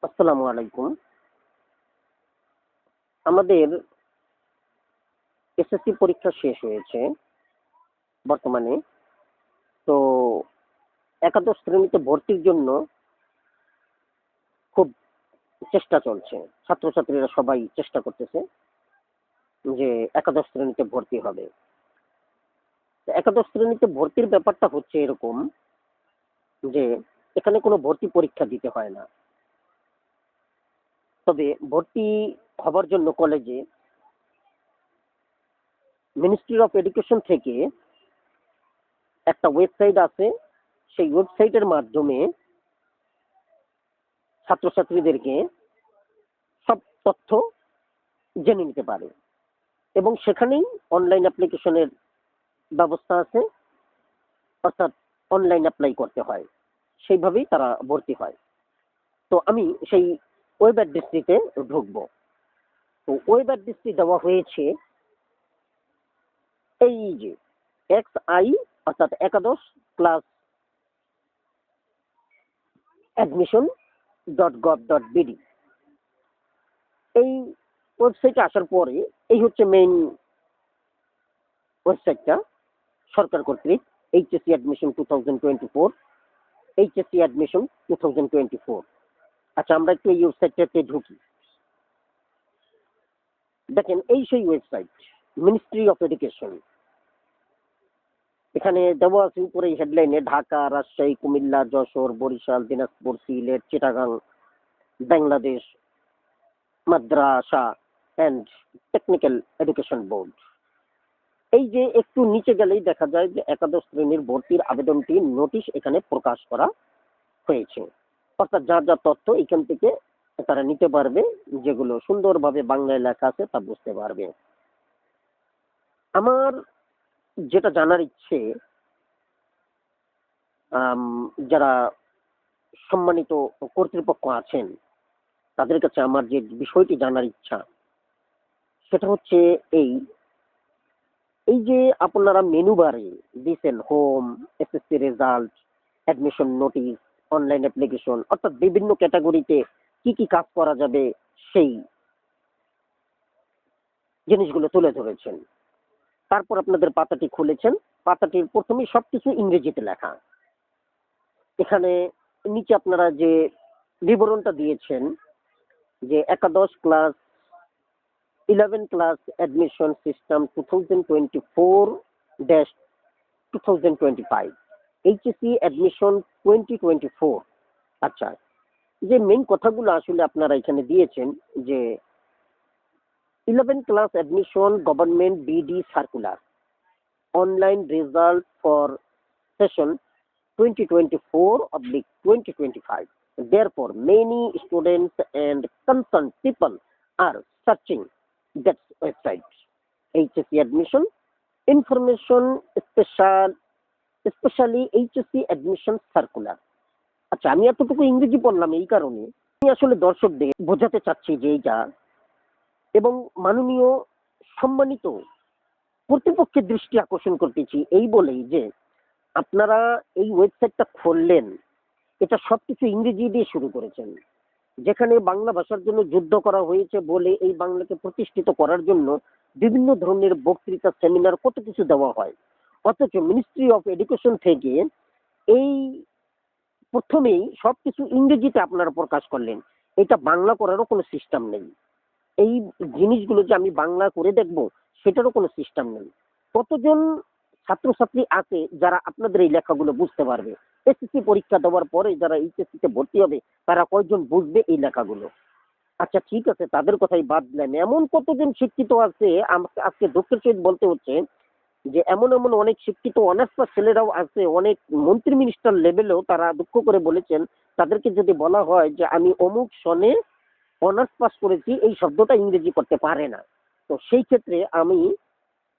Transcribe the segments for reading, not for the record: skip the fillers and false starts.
আসসালামু আলাইকুম। আমাদের এসএসসি পরীক্ষা শেষ হয়েছে বর্তমানে। তো একাদশ শ্রেণীতে ভর্তির জন্য খুব চেষ্টা চলছে। ছাত্রছাত্রীরা সবাই চেষ্টা করতেছে যে একাদশ শ্রেণীতে ভর্তি হবে। তো একাদশ শ্রেণীতে ভর্তির ব্যাপারটা হচ্ছে এরকম যে এখানে কোনো ভর্তি পরীক্ষা দিতে হয় না। তবে ভর্তি হবার জন্য কলেজে মিনিস্ট্রি অফ এডুকেশন থেকে একটা ওয়েবসাইট আছে। সেই ওয়েবসাইটের মাধ্যমে ছাত্রছাত্রীদেরকে সব তথ্য জেনে নিতে পারে এবং সেখানেই অনলাইন অ্যাপ্লিকেশনের ব্যবস্থা আছে, অর্থাৎ অনলাইন অ্যাপ্লাই করতে হয়, সেইভাবেই তারা ভর্তি হয়। তো আমি সেই ওয়েব অ্যাড্রেসটিতে ঢুকবো। তো ওয়েব অ্যাড্রেসটি দেওয়া হয়েছে এই যে XI, অর্থাৎ একাদশ ক্লাস admission.gov.bd। এই ওয়েবসাইটে আসার পরে এই হচ্ছে মেইন ওয়েবসাইটটা, সরকার কর্তৃক এইচএসসি অ্যাডমিশন 2024, এইচএসসি অ্যাডমিশন 2024। আচ্ছা, আমরা একটু এই ওয়েবসাইটটাতে ঢুকি। দেখেন, এই সেই ওয়েবসাইট, মিনিস্ট্রি অফ এডুকেশন। এখানে দেওয়া আছে উপরে হেডলাইনে ঢাকা, রাজশাহী, কুমিল্লা, যশোর, বরিশাল, দিনাজপুর, সিলেট, চিটাগাং, বাংলাদেশ মাদ্রাসা অ্যান্ড টেকনিক্যাল এডুকেশন বোর্ড। এই যে একটু নিচে গেলেই দেখা যায় যে একাদশ শ্রেণীর ভর্তির আবেদনটি নোটিশ এখানে প্রকাশ করা হয়েছে। অর্থাৎ যা যা তথ্য এখান থেকে তারা নিতে পারবে, যেগুলো সুন্দরভাবে বাংলায় লেখা আছে তা বুঝতে পারবে। আমার যেটা জানার ইচ্ছে, যারা সম্মানিত কর্তৃপক্ষ আছেন তাদের কাছে আমার যে বিষয়টি জানার ইচ্ছা সেটা হচ্ছে এই এই যে আপনারা মেনু বারে দিচ্ছেন home, SSC result, admission notice, online application, অর্থাৎ বিভিন্ন ক্যাটাগরিতে কি কি কাজ করা যাবে সেই জিনিসগুলো তুলে ধরেছেন। তারপর আপনাদের পাতাটি খুলেছেন, পাতাটির প্রথমেই সবকিছু ইংরেজিতে লেখা। এখানে নিচে আপনারা যে বিবরণটা দিয়েছেন যে একাদশ class 11 class admission system 2024-2025, HSC admission 2024। আচ্ছা, যে মেইন কথাগুলো আসলে আপনারা এখানে দিয়েছেন যে 11 class admission government BD circular, online result for session 2024/2025. Therefore, many students and concerned people are searching that website. HSC admission information especially HSC admission circular. আচ্ছা, আমি এতটুকু ইংরেজি পড়লাম এই কারণে আমি আসলে দর্শকদের বোঝাতে চাচ্ছি যে এইটা, এবং মাননীয় সম্মানিত কর্তৃপক্ষের দৃষ্টি আকর্ষণ করতেছি এই বলেই যে আপনারা এই ওয়েবসাইটটা খুললেন, এটা সবকিছু ইংরেজি দিয়ে শুরু করেছেন, যেখানে বাংলা ভাষার জন্য যুদ্ধ করা হয়েছে বলে এই বাংলাকে প্রতিষ্ঠিত করার জন্য বিভিন্ন ধরনের বক্তৃতা, সেমিনার, কত কিছু দেওয়া হয়। অথচ মিনিস্ট্রি অফ এডুকেশন থেকে এই প্রথমেই সবকিছু ইংরেজিতে আপনারা প্রকাশ করলেন। এটা বাংলা করারও কোনো সিস্টেম নেই। এই জিনিসগুলো যে আমি বাংলা করে দেখব সেটারও কোনো সিস্টেম নেই। কতজন ছাত্রছাত্রী আছে যারা আপনাদের এই লেখাগুলো বুঝতে পারবে? এসএসসি পরীক্ষা দেওয়ার পরে যারা এইচএসসিতে ভর্তি হবে তারা কয়জন বুঝবে এই লেখাগুলো? আচ্ছা, ঠিক আছে, তাদের কথাই বাদ দিলাম। এমন কতজন শিক্ষিত আছে, আমাকে আজকে দুঃখের সহিত বলতে হচ্ছে যে এমন এমন অনেক শিক্ষিত অনার্স পাস ছেলেরাও আছে, অনেক মন্ত্রী মিনিস্টার লেভেলেও তারা দুঃখ করে বলেছেন তাদেরকে যদি বলা হয় যে আমি অমুক সনে অনার্স পাস করেছি, এই শব্দটা ইংরেজি করতে পারে না। তো সেই ক্ষেত্রে আমি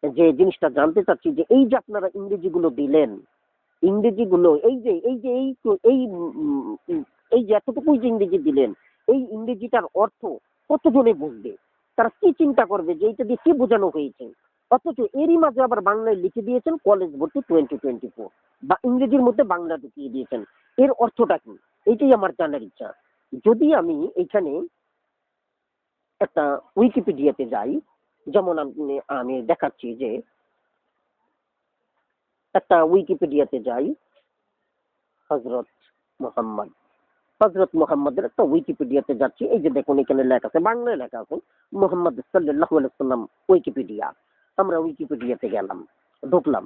যে জিনিসটা জানতে চাচ্ছি যে এই যে আপনারা ইংরেজিগুলো দিলেন, ইংরেজিগুলো এই যে এতটুকুই যে ইংরেজি দিলেন, এই ইংরেজিটার অর্থ কতজনে বুঝবে? তারা কি চিন্তা করবে যে এইটা দিয়ে কি বোঝানো হয়েছে? অথচ এরই মাঝে আবার বাংলায় লিখে দিয়েছেন কলেজ ভর্তি 2024, বা ইংরেজির মধ্যে বাংলা ঢুকিয়ে দিয়েছেন। এর অর্থটা কি? এইটাই আমার জানার ইচ্ছা। যদি আমি এখানে একটা উইকিপিডিয়াতে যাই, যেমন আমি দেখাচ্ছি যে একটা উইকিপিডিয়াতে যাই, হজরত মোহাম্মদ হজরত মোহাম্মদের একটা উইকিপিডিয়াতে যাচ্ছি। এই যে দেখুন এখানে লেখা আছে, বাংলায় লেখা আছে মোহাম্মদ সাল্লাল্লাহু আলাইহি সাল্লাম উইকিপিডিয়া। আমরা উইকিপিডিয়াতে গেলাম, ঢুকলাম।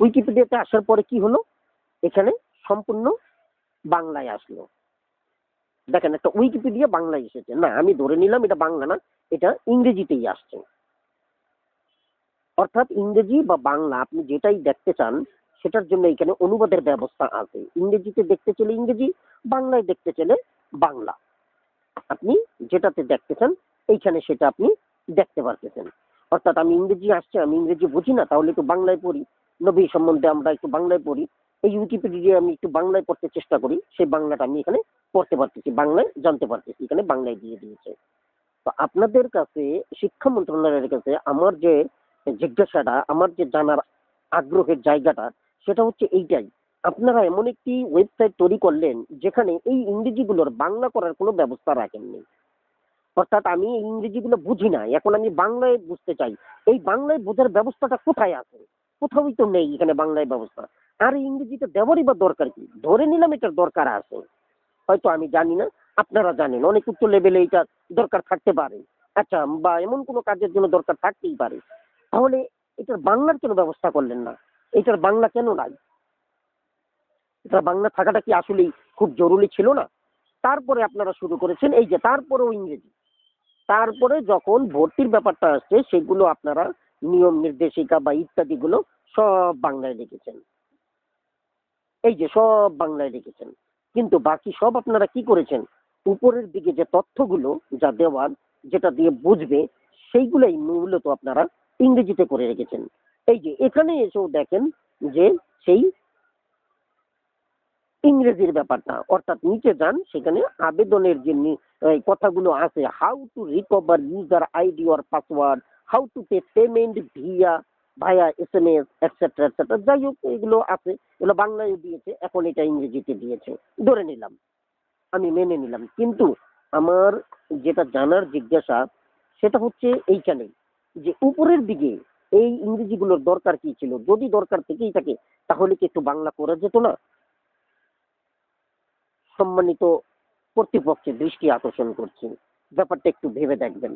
উইকিপিডিয়াতে আসার পরে কি হলো, এখানে সম্পূর্ণ বাংলায় আসলো। দেখেন একটা উইকিপিডিয়া বাংলায় এসেছে, না আমি ধরে নিলাম এটা বাংলা না, এটা ইংরেজিতেই আসছে। অর্থাৎ ইংরেজি বা বাংলা আপনি যেটাই দেখতে চান সেটার জন্য এখানে অনুবাদের ব্যবস্থা আছে। ইংরেজিতে দেখতে চলে ইংরেজি, বাংলায় দেখতে চলে বাংলা। আপনি যেটাতে দেখতে চান এইখানে সেটা আপনি দেখতে পারতেছেন। অর্থাৎ আমি ইংরেজি আসছে, আমি ইংরেজি বুঝি না, তাহলে একটু বাংলায় পড়ি। নবী সম্বন্ধে আমরা একটু বাংলায় পড়ি, এই উইকিপিডিয়া আমি একটু বাংলায় পড়তে চেষ্টা করি, সেই বাংলাটা আমি এখানে পড়তে পারতেছি, বাংলায় জানতে পারতেছি, এখানে বাংলায় দিয়ে দিয়েছে। তো আপনাদের কাছে, শিক্ষা মন্ত্রণালয়ের কাছে আমার যে জিজ্ঞাসাটা, আমার যে জানার আগ্রহের জায়গাটা, সেটা হচ্ছে এইটাই। আপনারা এমন একটি ওয়েবসাইট তৈরি করলেন যেখানে এই ইংরেজিগুলোর বাংলা করার কোনো ব্যবস্থা রাখেননি। অর্থাৎ আমি এই ইংরেজিগুলো বুঝি না, এখন আমি বাংলায় বুঝতে চাই। এই বাংলায় বোঝার ব্যবস্থাটা কোথায় আছে? কোথাওই তো নেই এখানে বাংলায় ব্যবস্থা। আর এই ইংরেজিটা দেওয়ারই বা দরকার কি? ধরে নিলাম এটার দরকার আছে, হয়তো আমি জানি না, আপনারা জানেন অনেক উচ্চ লেভেলে এটা দরকার থাকতে পারে। আচ্ছা, বা এমন কোনো কাজের জন্য দরকার থাকতেই পারে। তাহলে এটার বাংলার কেন ব্যবস্থা করলেন না? এটার বাংলা কেন নাই? এটার বাংলা থাকাটা কি আসলেই খুব জরুরি ছিল না? তারপরে আপনারা শুরু করেছেন এই যে তারপরেও ইংরেজি। তারপরে যখন ভর্তির ব্যাপারটা আসছে সেগুলো আপনারা নিয়ম নির্দেশিকা বা ইত্যাদিগুলো সব বাংলায় লিখেছেন। এই যে সব বাংলায় লিখেছেন। কিন্তু বাকি সব আপনারা কি করেছেন? উপরের দিকে যে তথ্যগুলো যা দেওয়ার, যেটা দিয়ে বুঝবে, সেইগুলাই মূলত আপনারা ইংরেজিতে করে রেখেছেন। এই যে এখানে এসেও দেখেন যে সেই ইংরেজির ব্যাপারটা, অর্থাৎ নিচে যান সেখানে আবেদনের যে এই কথাগুলো আছে, how to recover user ID or password, how to pay payment via SMS etcetera etcetera, যাই হোক এগুলো আছে, এগুলো বাংলায় দিয়েছে, এখন এটা ইংরেজিতে দিয়েছে, ধরে নিলাম, আমি মেনে নিলাম। কিন্তু আমার যেটা জানার জিজ্ঞাসা সেটা হচ্ছে এইখানে যে উপরের দিকে এই ইংরেজিগুলোর দরকার কি ছিল? যদি দরকার থেকেই থাকে তাহলে কি একটু বাংলা করা যেত না? সম্মানিত কর্তৃপক্ষের দৃষ্টি আকর্ষণ করছি, ব্যাপারটা একটু ভেবে দেখবেন।